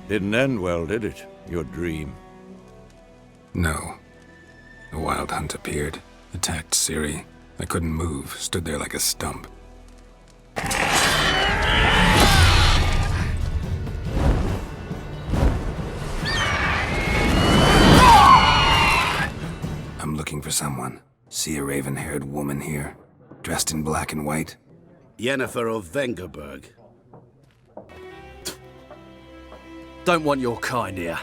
Didn't end well, did it? Your dream. No. A wild hunt appeared, attacked Ciri. I couldn't move, stood there like a stump. I'm looking for someone. See a raven-haired woman here, dressed in black and white? Yennefer of Vengerberg. Don't want your kind here.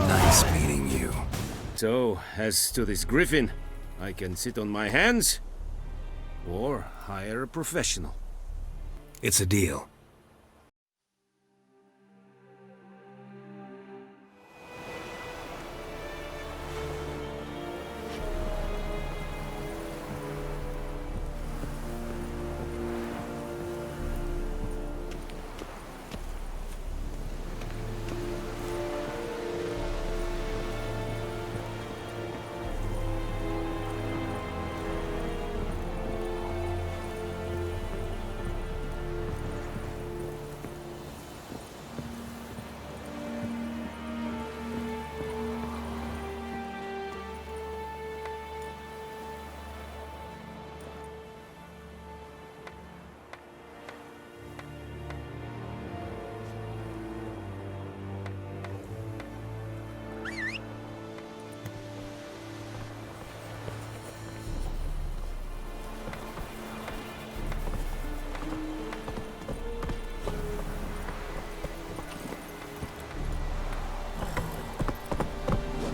Nice meeting you. So, as to this Griffin, I can sit on my hands, or hire a professional. It's a deal.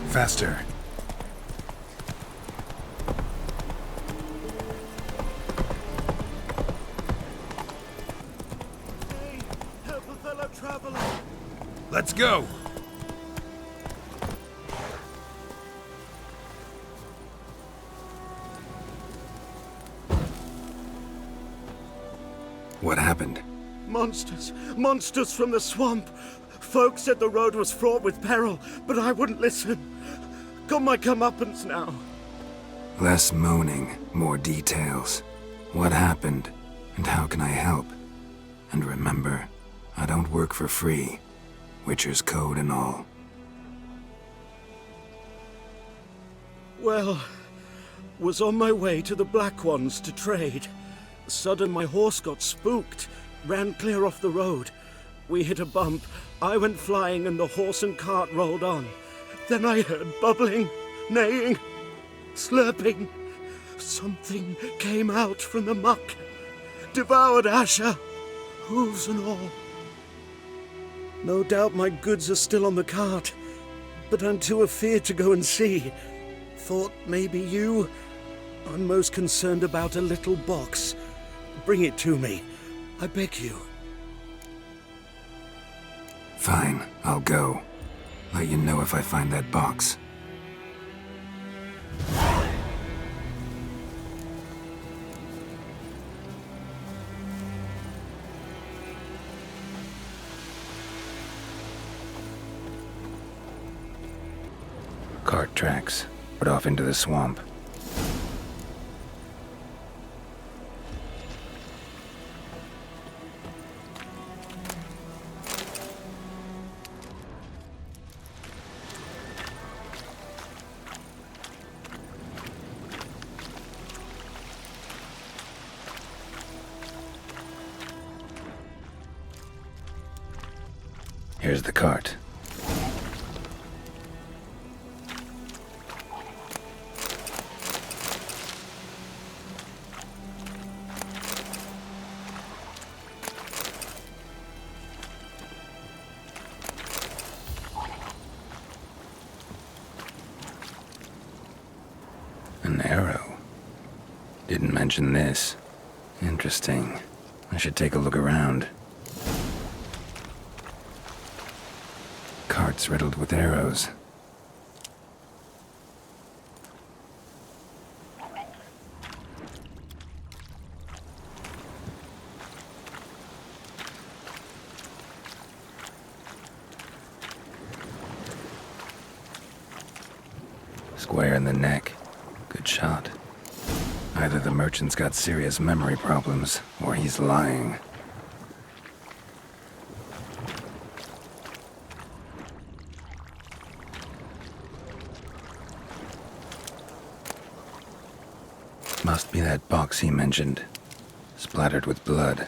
Faster. Hey, help a fellow traveler. Let's go! What happened? Monsters. Monsters from the swamp. Folks said the road was fraught with peril, but I wouldn't listen. Got my comeuppance now. Less moaning, more details. What happened, and how can I help? And remember, I don't work for free. Witcher's code and all. Well, was on my way to the Black Ones to trade. Sudden my horse got spooked, ran clear off the road. We hit a bump, I went flying and the horse and cart rolled on. Then I heard bubbling, neighing, slurping. Something came out from the muck, devoured Asher, hooves and all. No doubt my goods are still on the cart, but I'm too afeard to go and see. Thought maybe you. I'm most concerned about a little box. Bring it to me, I beg you. Fine, I'll go. Let you know if I find that box. Cart tracks, put off into the swamp. Here's the cart. An arrow. Didn't mention this. Interesting. I should take a look around. Carts riddled with arrows. Square in the neck. Good shot. Either the merchant's got serious memory problems, or he's lying. Must be that box he mentioned. Splattered with blood.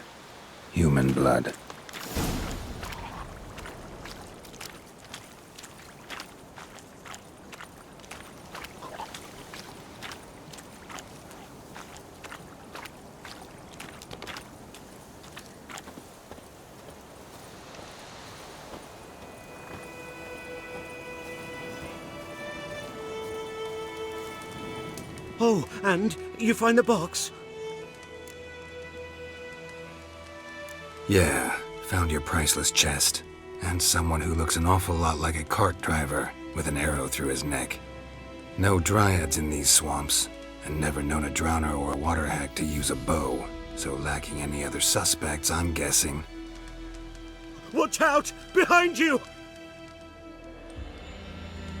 Human blood. Oh, and you find the box? Yeah, found your priceless chest. And someone who looks an awful lot like a cart driver, with an arrow through his neck. No dryads in these swamps, and never known a drowner or a water hag to use a bow, so lacking any other suspects, I'm guessing. Watch out! Behind you!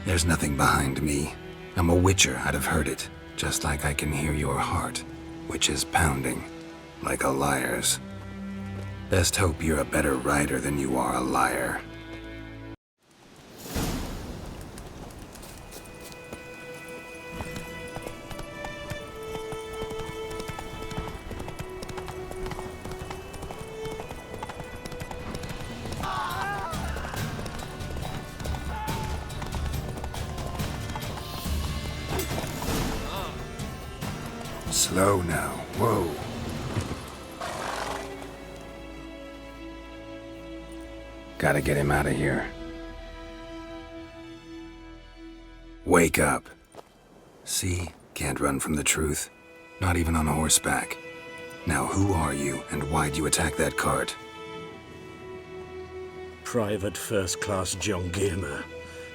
There's nothing behind me. I'm a witcher, I'd have heard it. Just like I can hear your heart, which is pounding, like a liar's. Best hope you're a better rider than you are a liar. Slow now, whoa. Gotta get him out of here. Wake up. See? Can't run from the truth. Not even on horseback. Now who are you, and why'd you attack that cart? Private First Class John Gilmer,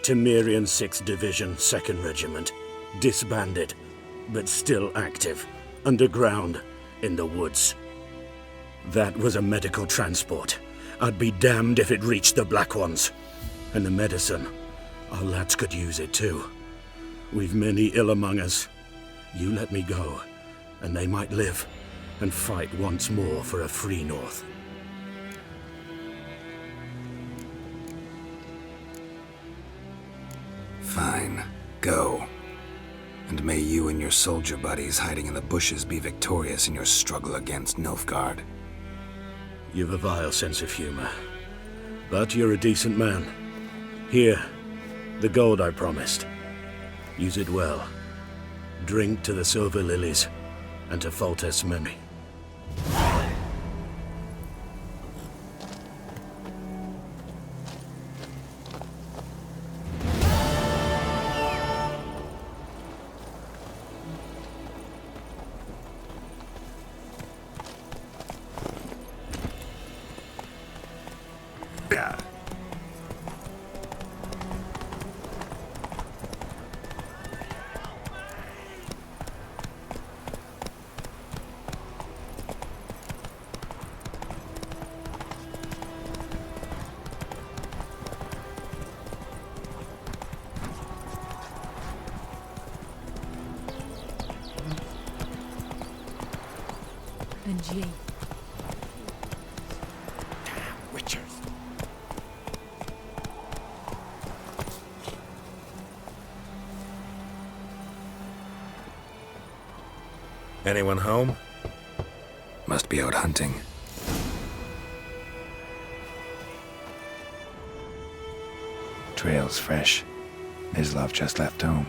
Temerian 6th Division, 2nd Regiment. Disbanded, but still active. Underground, in the woods. That was a medical transport. I'd be damned if it reached the Black Ones. And the medicine, our lads could use it too. We've many ill among us. You let me go, and they might live, and fight once more for a free North. Fine, go. And may you and your soldier buddies hiding in the bushes be victorious in your struggle against Nilfgaard. You've a vile sense of humor. But you're a decent man. Here, the gold I promised. Use it well. Drink to the silver lilies, and to Foltest's memory. Benji. Witchers. Anyone home? Must be out hunting. Trail's fresh. Mislav just left home.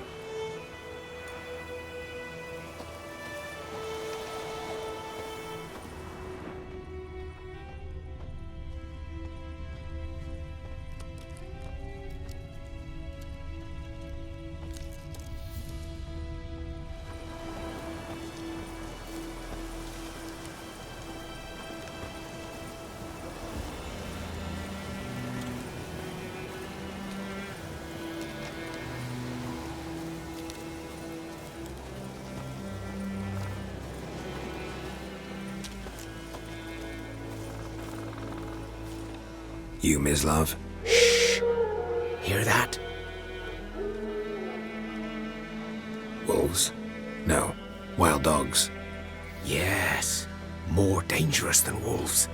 You, Mislav? Hear that? Wolves? No. Wild dogs. Yes. More dangerous than wolves.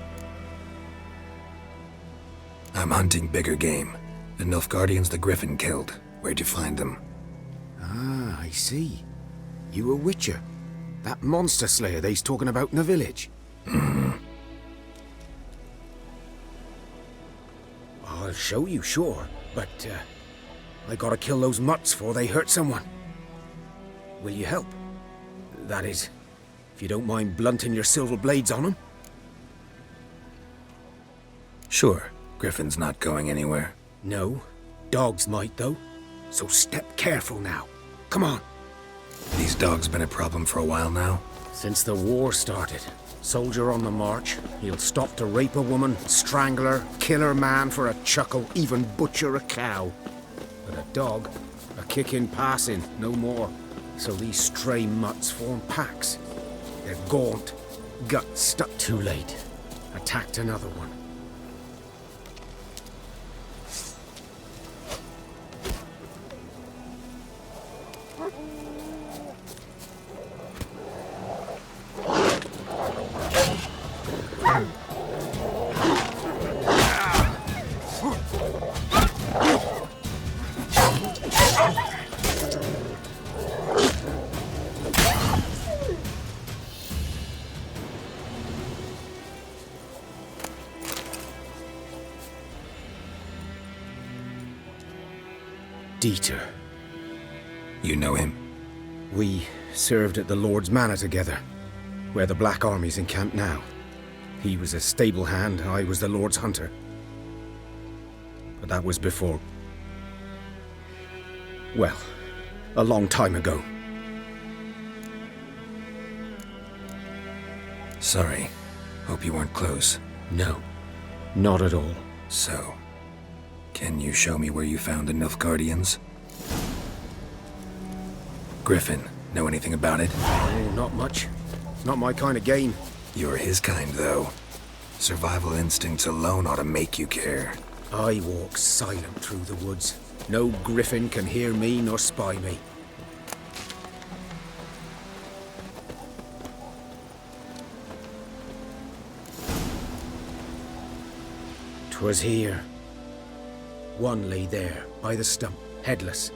I'm hunting bigger game. The Nilfgaardians the Griffin killed. Where'd you find them? Ah, I see. You a witcher. That monster slayer they's talking about in the village. I'll show you, sure. But, I gotta kill those mutts before they hurt someone. Will you help? That is, if you don't mind blunting your silver blades on them. Sure. Griffin's not going anywhere. No. Dogs might, though. So step careful now. Come on. These dogs been a problem for a while now? Since the war started. Soldier on the march. He'll stop to rape a woman, strangle her, kill her man for a chuckle, even butcher a cow. But a dog, a kick in passing, no more. So these stray mutts form packs. They're gaunt, gut stuck. Too late. Attacked another one. Dieter. You know him? We served at the Lord's Manor together, where the Black Army's encamped now. He was a stable hand, I was the Lord's hunter. But that was before... well, a long time ago. Sorry. Hope you weren't close. No, not at all. So, can you show me where you found the Nilfgaardians? Griffin, know anything about it? Oh, not much. Not my kind of game. You're his kind, though. Survival instincts alone ought to make you care. I walk silent through the woods. No Griffin can hear me nor spy me. 'Twas here. One lay there, by the stump, headless.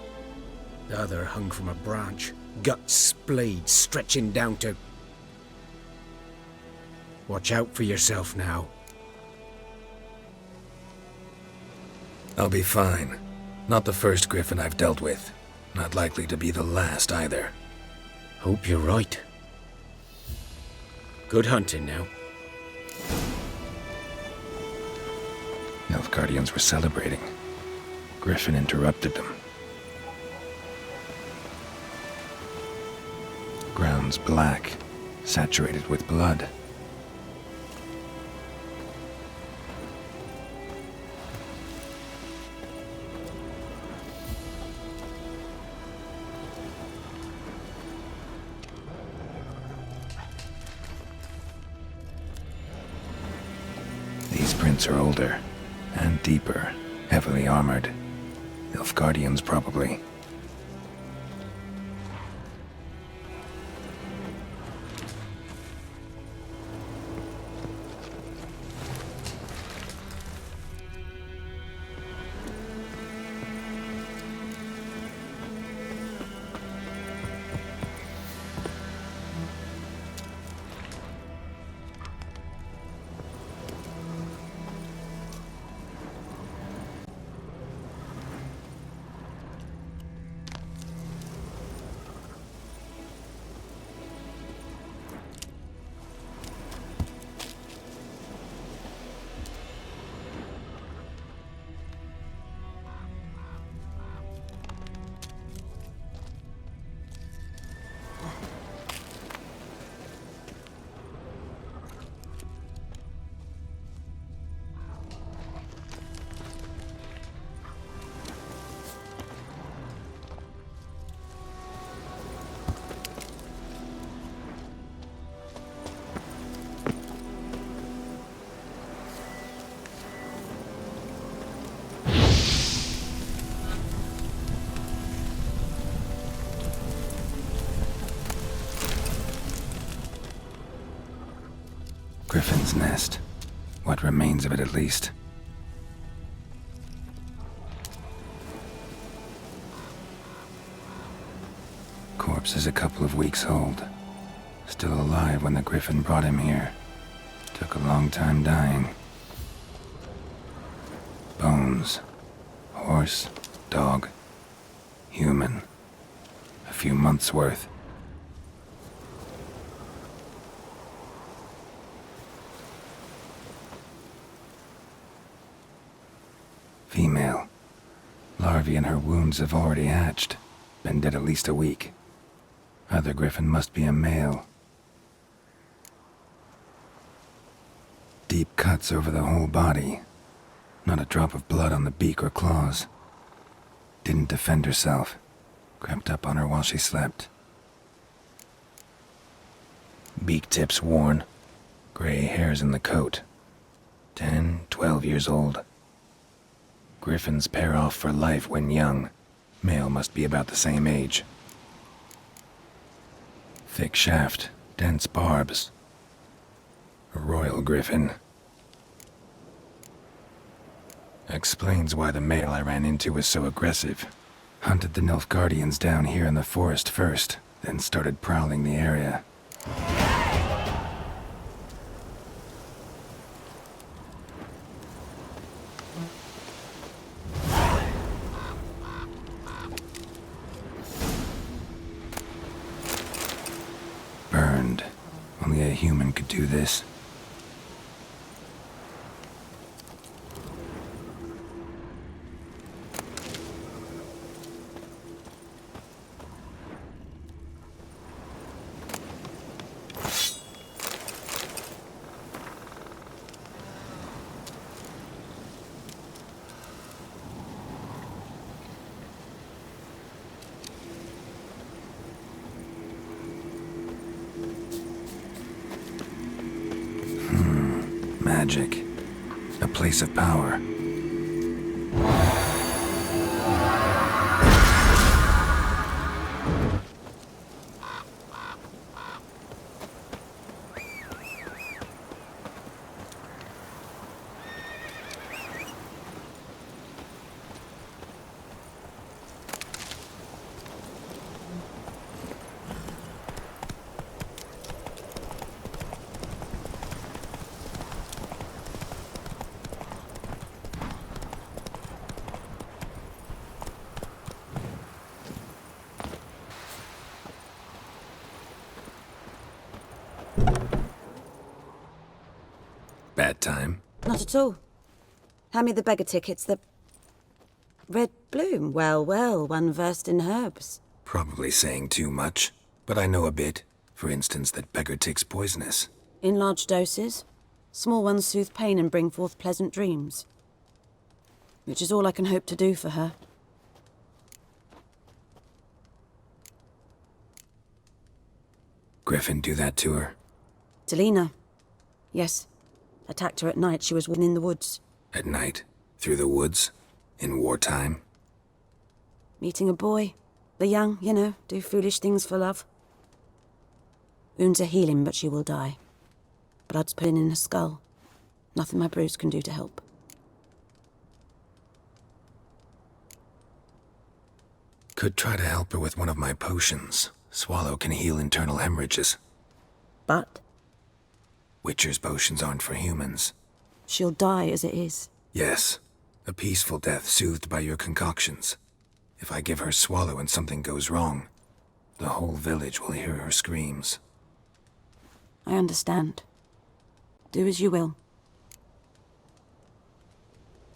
The other hung from a branch, guts splayed, stretching down to... Watch out for yourself now. I'll be fine. Not the first Griffin I've dealt with. Not likely to be the last either. Hope you're right. Good hunting now. Nilfgaardians were celebrating. Griffin interrupted them. Ground's black, saturated with blood. These prints are older and deeper, heavily armored. Nilfgaardians, probably. Griffin's nest. What remains of it, at least. Corpse is a couple of weeks old. Still alive when the Griffin brought him here. Took a long time dying. Bones. Horse, dog, human. A few months' worth. Female. Larvae in her wounds have already hatched. Been dead at least a week. Other Griffin must be a male. Deep cuts over the whole body. Not a drop of blood on the beak or claws. Didn't defend herself. Crept up on her while she slept. Beak tips worn. Gray hairs in the coat. 10, 12 years old. Griffins pair off for life when young. Male must be about the same age. Thick shaft, dense barbs. A royal Griffin. Explains why the male I ran into was so aggressive. Hunted the Nilfgaardians down here in the forest first, then started prowling the area. Burned. Only a human could do this. Magic. A place of power. Bad time? Not at all. Hand me the beggar tickets, the... Red bloom. Well, well, one versed in herbs. Probably saying too much, but I know a bit. For instance, that beggar tick's poisonous. In large doses. Small ones soothe pain and bring forth pleasant dreams. Which is all I can hope to do for her. Griffin do that to her? To Lena. Yes. Attacked her at night. She was in the woods. At night? Through the woods? In wartime? Meeting a boy. The young, you know, do foolish things for love. Wounds are healing, but she will die. Blood's put in her skull. Nothing my bruise can do to help. Could try to help her with one of my potions. Swallow can heal internal hemorrhages. But Witcher's potions aren't for humans. she'll die as it is. Yes. A peaceful death soothed by your concoctions. If I give her Swallow and something goes wrong, the whole village will hear her screams. I understand. Do as you will.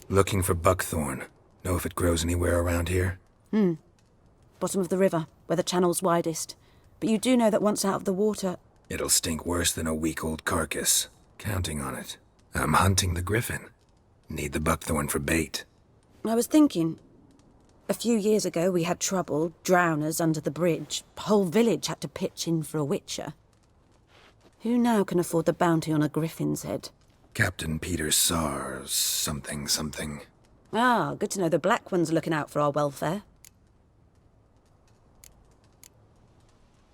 Looking for buckthorn. Know if it grows anywhere around here? Bottom of the river, where the channel's widest. But you do know that once out of the water... It'll stink worse than a week-old carcass. Counting on it. I'm hunting the Griffin. Need the buckthorn for bait. I was thinking... A few years ago we had trouble, drowners under the bridge. Whole village had to pitch in for a witcher. Who now can afford the bounty on a Griffin's head? Captain Peter Sars, something. Ah, good to know the Black One's looking out for our welfare.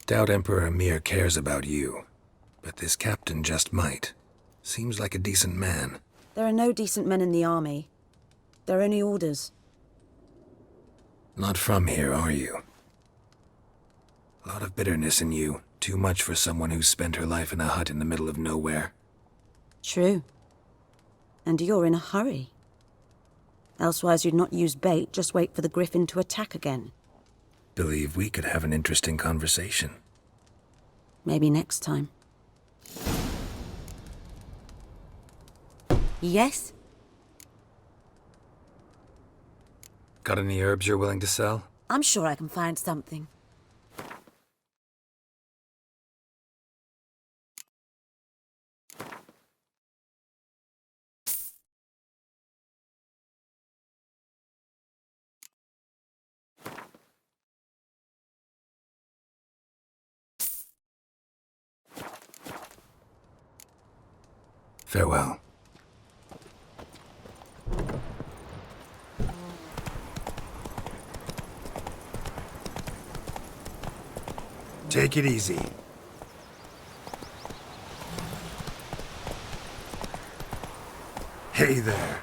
Doubt Emperor Emir cares about you, but this captain just might. Seems like a decent man. There are no decent men in the army. There are only orders. Not from here, are you? A lot of bitterness in you. Too much for someone who's spent her life in a hut in the middle of nowhere. True. And you're in a hurry. Elsewise you'd not use bait, just wait for the Griffin to attack again. Believe we could have an interesting conversation. Maybe next time. Yes? Got any herbs you're willing to sell? I'm sure I can find something. Farewell. Take it easy. Hey there.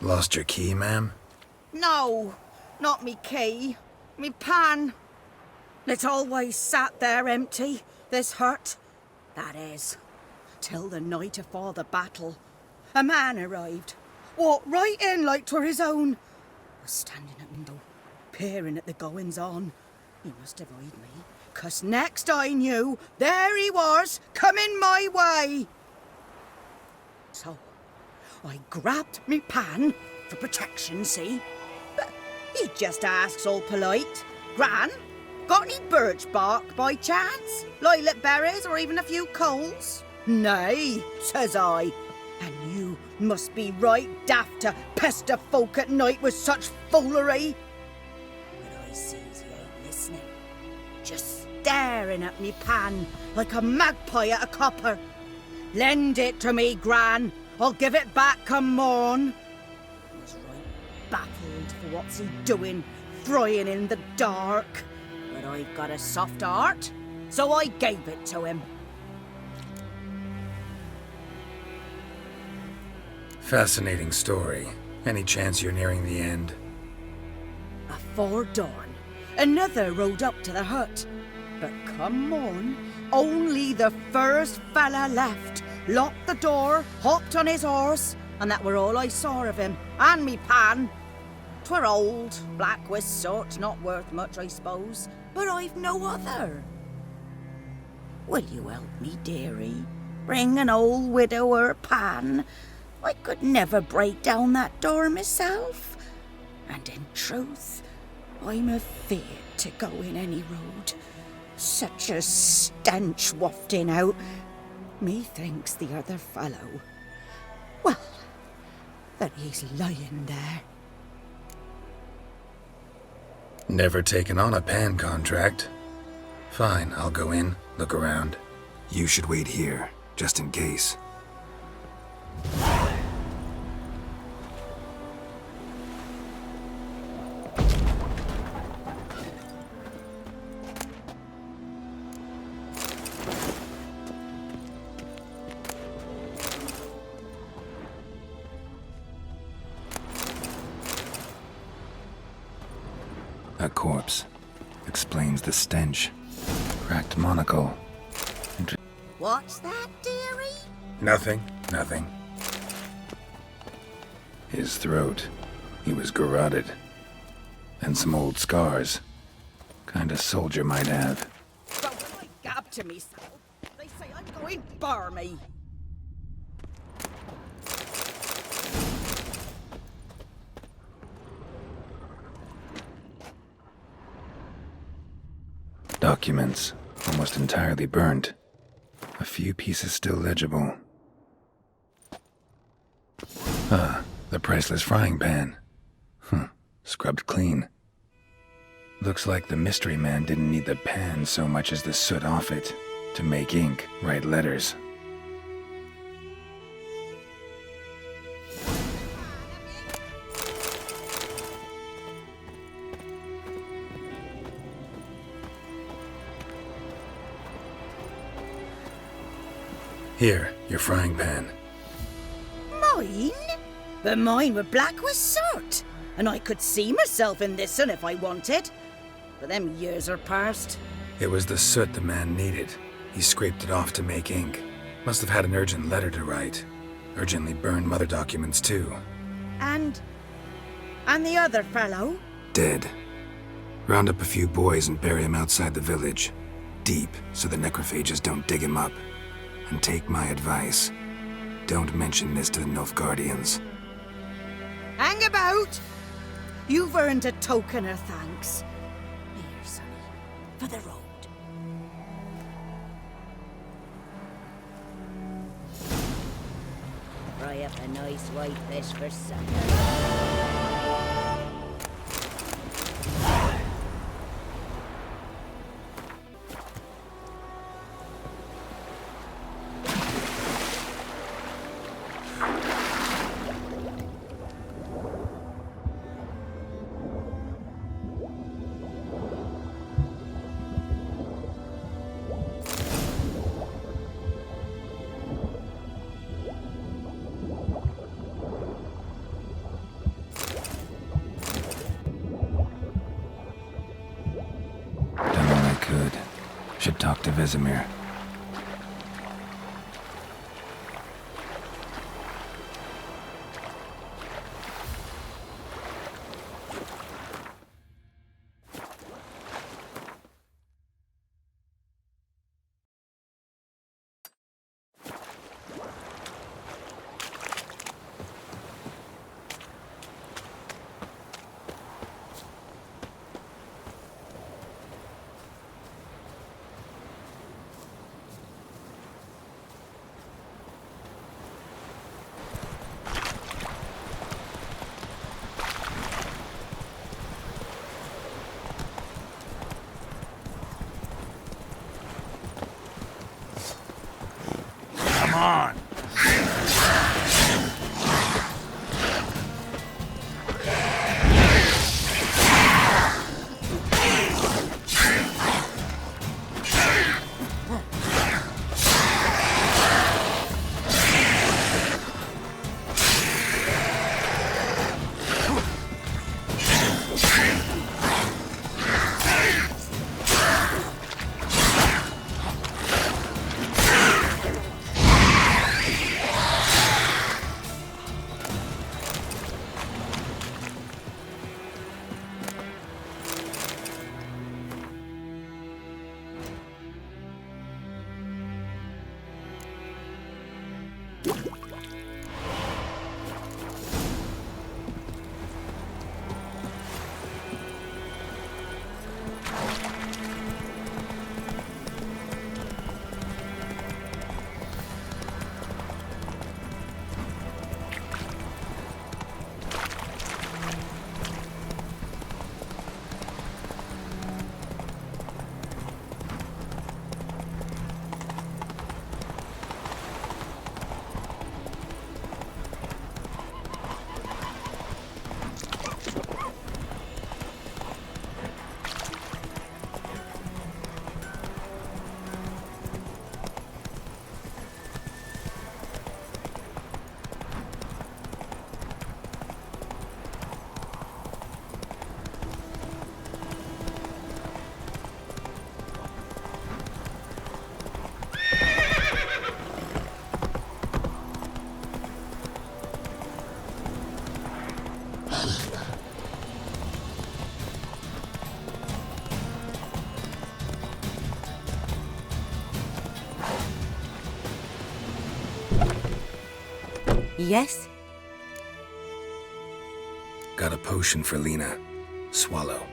Lost your key, ma'am? No, not me key. Me pan. It's always sat there empty, this hut. That is, till the night afore the battle. A man arrived, walked right in like 'twere his own. Was standing at window, peering at the goings-on. He must have eyed me, 'cause next I knew, there he was, coming my way. So, I grabbed me pan, for protection, see? But he just asks all polite, Gran, got any birch bark by chance? Lilac berries or even a few coals? Nay, says I, and you must be right daft to pester folk at night with such foolery. But I sees he ain't listening, just staring at me pan like a magpie at a copper. Lend it to me, Gran. I'll give it back come morn. I was right baffled for what's he doing, frying in the dark. But I've got a soft heart, so I gave it to him. Fascinating story. Any chance you're nearing the end? Afore dawn, another rode up to the hut. But come morn, only the first fella left. Locked the door, hopped on his horse, and that were all I saw of him, and me pan. 'Twere old, black-wist sort, not worth much, I suppose, but I've no other. Will you help me, dearie? Bring an old widower pan. I could never break down that door myself, and in truth, I'm afeard to go in any road. Such a stench wafting out. Methinks the other fellow, well, that he's lying there. Never taken on a pan contract. Fine, I'll go in, look around. You should wait here, just in case. A corpse. Explains the stench. Cracked monocle. What's that, dearie? Nothing. His throat. He was garroted. And some old scars. Kinda soldier might have. But when I gab to myself, they say I'm going barmy. Documents, almost entirely burnt. A few pieces still legible. Ah, the priceless frying pan. Scrubbed clean. Looks like the mystery man didn't need the pan so much as the soot off it to make ink, write letters. Here, your frying pan. Mine? But mine were black with soot, and I could see myself in this one if I wanted. But them years are past. It was the soot the man needed. He scraped it off to make ink. Must have had an urgent letter to write. Urgently burned mother documents too. And the other fellow? Dead. Round up a few boys and bury him outside the village. Deep, so the necrophages don't dig him up. And take my advice. Don't mention this to the Nilfgaardians. Hang about! You've earned a token of thanks. Here, sonny, for the road. Fry up a nice white fish for supper. Should talk to Vesemir. Come on! Yes? Got a potion for Lena. Swallow.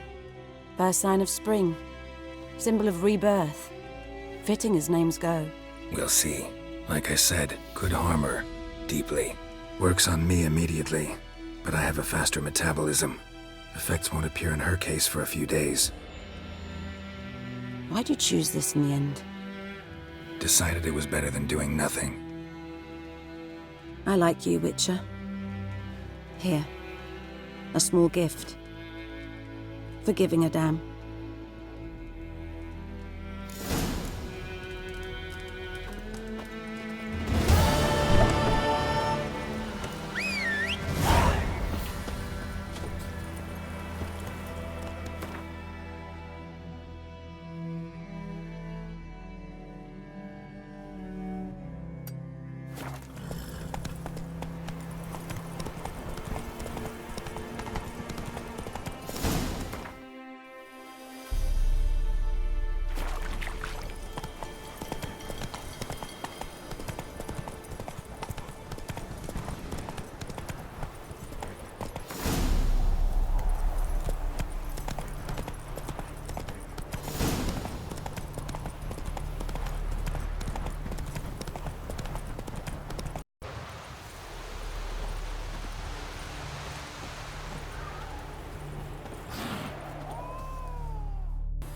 First sign of spring. Symbol of rebirth. Fitting as names go. We'll see. Like I said, could harm her. Deeply. Works on me immediately, but I have a faster metabolism. Effects won't appear in her case for a few days. Why'd you choose this in the end? Decided it was better than doing nothing. I like you, Witcher. Here. A small gift. For giving a damn.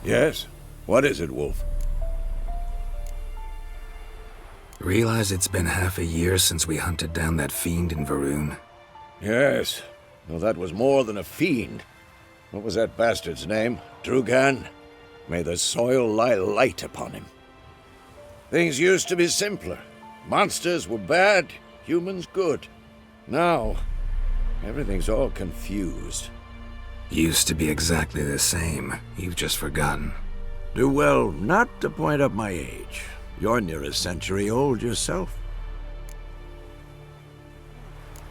Yes? What is it, Wolf? Realize it's been half a year since we hunted down that fiend in Varun? Yes. Well, that was more than a fiend. What was that bastard's name? Drugan? May the soil lie light upon him. Things used to be simpler. Monsters were bad, humans good. Now, everything's all confused. Used to be exactly the same. You've just forgotten. Do well not to point up my age. You're near a century old yourself.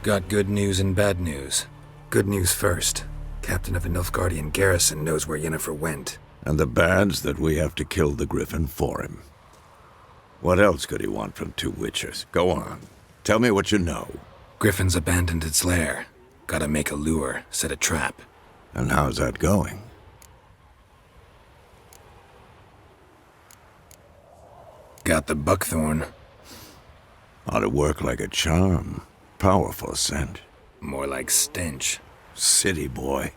Got good news and bad news. Good news first. Captain of the Nilfgaardian garrison knows where Yennefer went. And the bad's that we have to kill the Griffin for him. What else could he want from two witchers? Go on. Tell me what you know. Griffin's abandoned its lair. Gotta make a lure, set a trap. And how's that going? Got the buckthorn. Ought to work like a charm. Powerful scent. More like stench. City boy.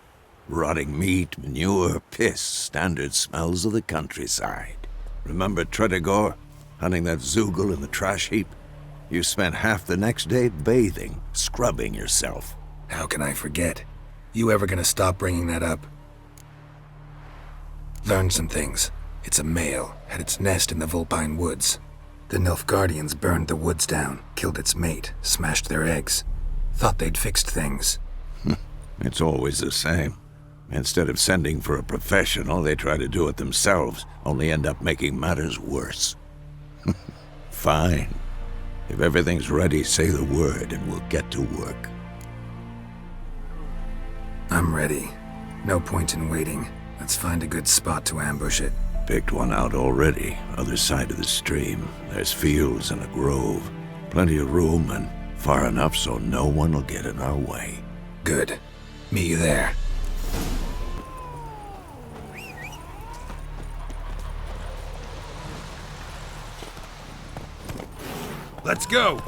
Rotting meat, manure, piss. Standard smells of the countryside. Remember Tredegor? Hunting that Zoogle in the trash heap? You spent half the next day bathing, scrubbing yourself. How can I forget? You ever gonna stop bringing that up? Learned some things. It's a male, had its nest in the Vulpine Woods. The Nilfgaardians burned the woods down, killed its mate, smashed their eggs. Thought they'd fixed things. It's always the same. Instead of sending for a professional, they try to do it themselves, only end up making matters worse. Fine. If everything's ready, say the word and we'll get to work. I'm ready. No point in waiting. Let's find a good spot to ambush it. Picked one out already, other side of the stream. There's fields and a grove. Plenty of room and far enough so no one will get in our way. Good. Meet you there. Let's go!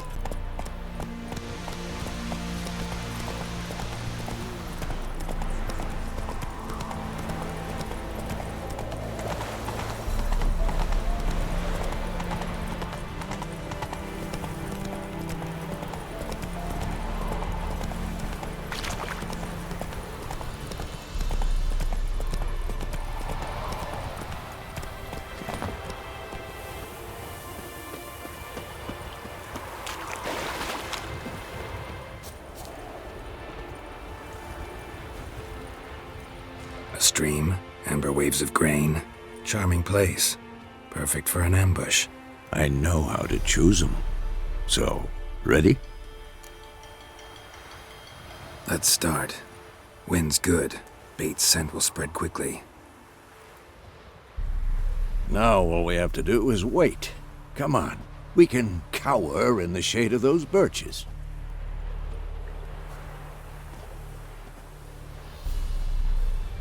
A stream, amber waves of grain. Charming place. Perfect for an ambush. I know how to choose them. So, ready? Let's start. Wind's good. Bait's scent will spread quickly. Now all we have to do is wait. Come on. We can cower in the shade of those birches.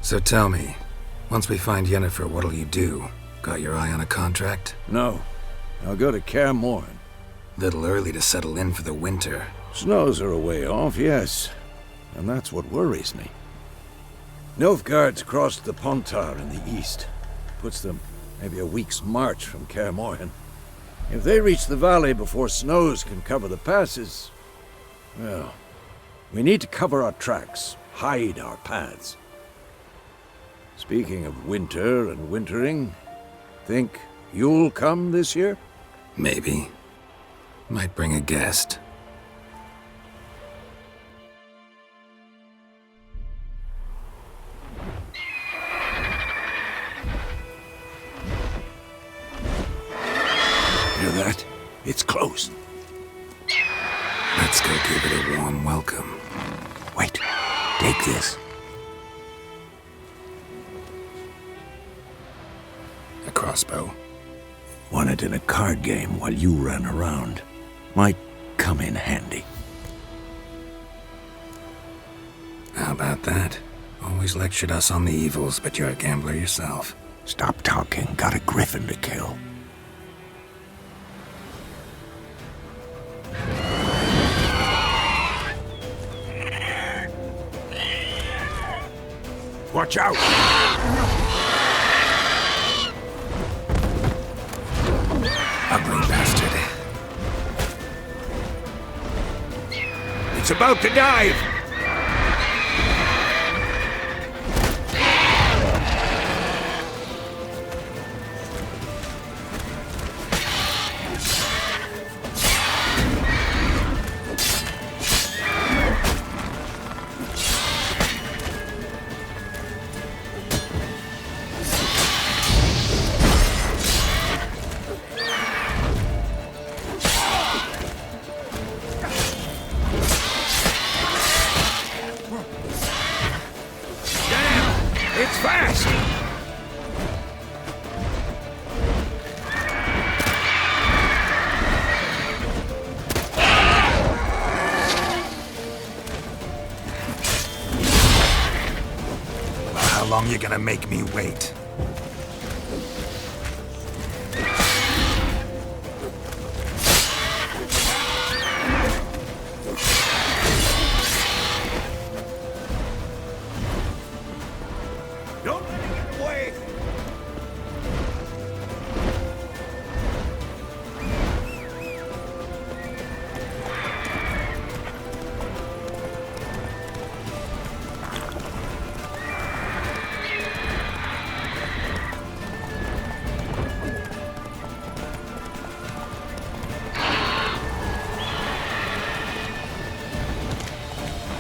So tell me, once we find Yennefer, what'll you do? Got your eye on a contract? No. I'll go to Kaer Morhen. Little early to settle in for the winter. Snows are a way off, yes. And that's what worries me. Nilfgaard's crossed the Pontar in the east. Puts them maybe a week's march from Kaer Morhen. If they reach the valley before snows can cover the passes, well, we need to cover our tracks, hide our paths. Speaking of winter and wintering, think you'll come this year? Maybe. Might bring a guest. Hear that? It's close. Let's go give it a warm welcome. Wait, take this. A crossbow. Won it in a card game while you ran around. Might come in handy. How about that? Always lectured us on the evils, but you're a gambler yourself. Stop talking. Got a Griffin to kill. Watch out! Ugly bastard. It's about to dive! It's fast! How long you gonna make me wait? Don't let it get away!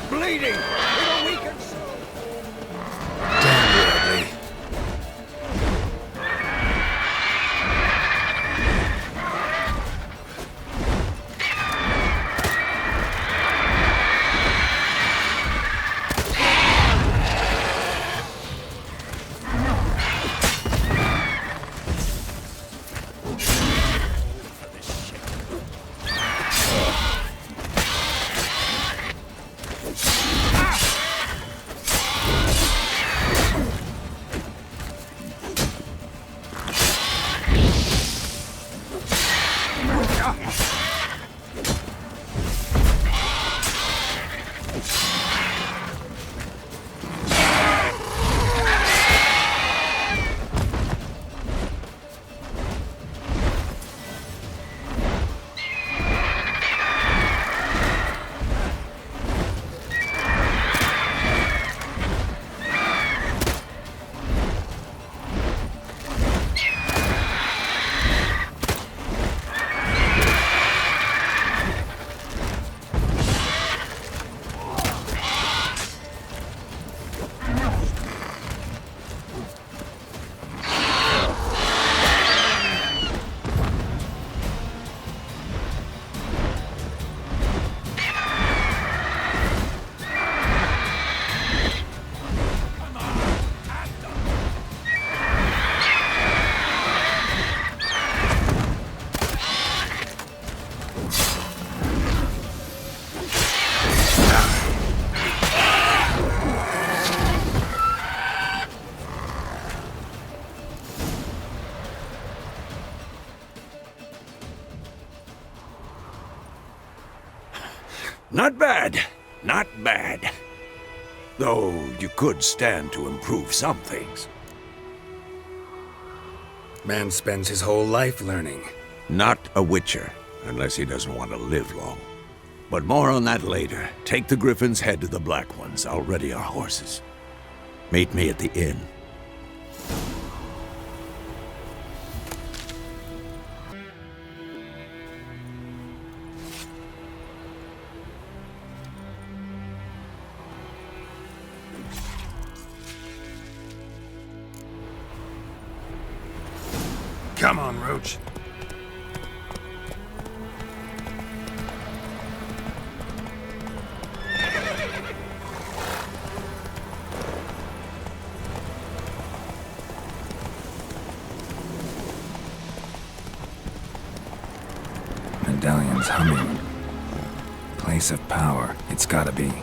Bleeding! It'll weaken soon! Damn you, ugly. Not bad. Not bad. Though you could stand to improve some things. Man spends his whole life learning. Not a witcher, unless he doesn't want to live long. But more on that later. Take the Griffin's head to the Black Ones. I'll ready our horses. Meet me at the inn. Come on, Roach. Medallion's humming. Place of power, it's gotta be.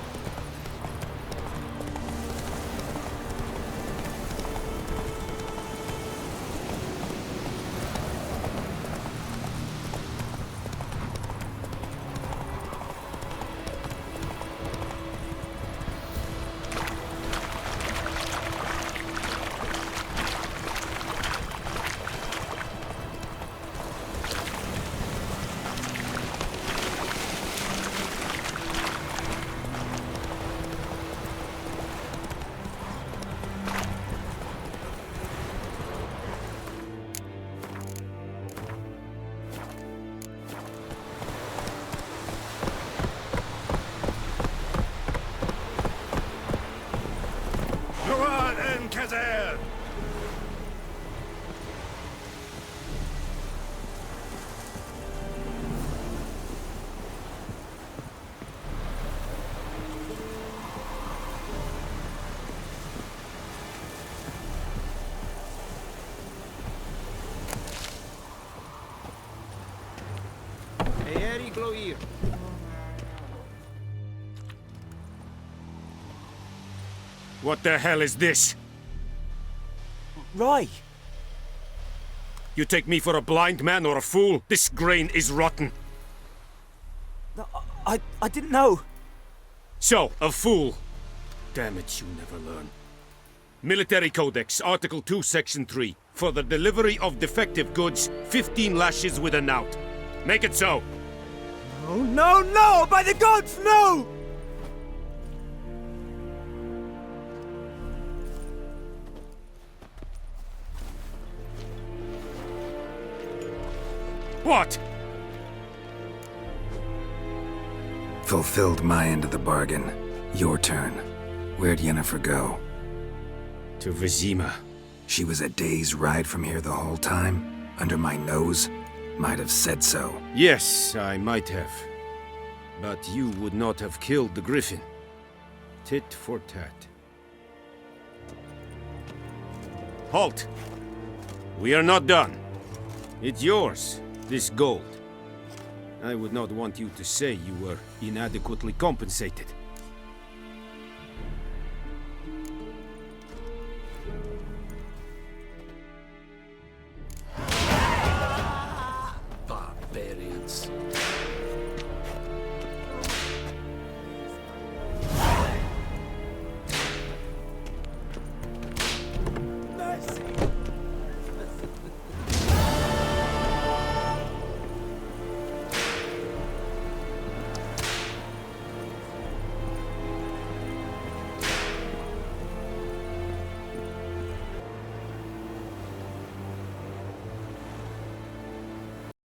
What the hell is this? Roy! You take me for a blind man or a fool? This grain is rotten. I didn't know. So, a fool. Damn it, you never learn. Military Codex, Article 2, Section 3. For the delivery of defective goods, 15 lashes with a knout. Make it so. Oh, no, no! By the gods, no! What? Fulfilled my end of the bargain. Your turn. Where'd Yennefer go? To Vizima. She was a day's ride from here the whole time? Under my nose? Might have said so. Yes, I might have. But you would not have killed the Griffin. Tit for tat. Halt! We are not done. It's yours, this gold. I would not want you to say you were inadequately compensated.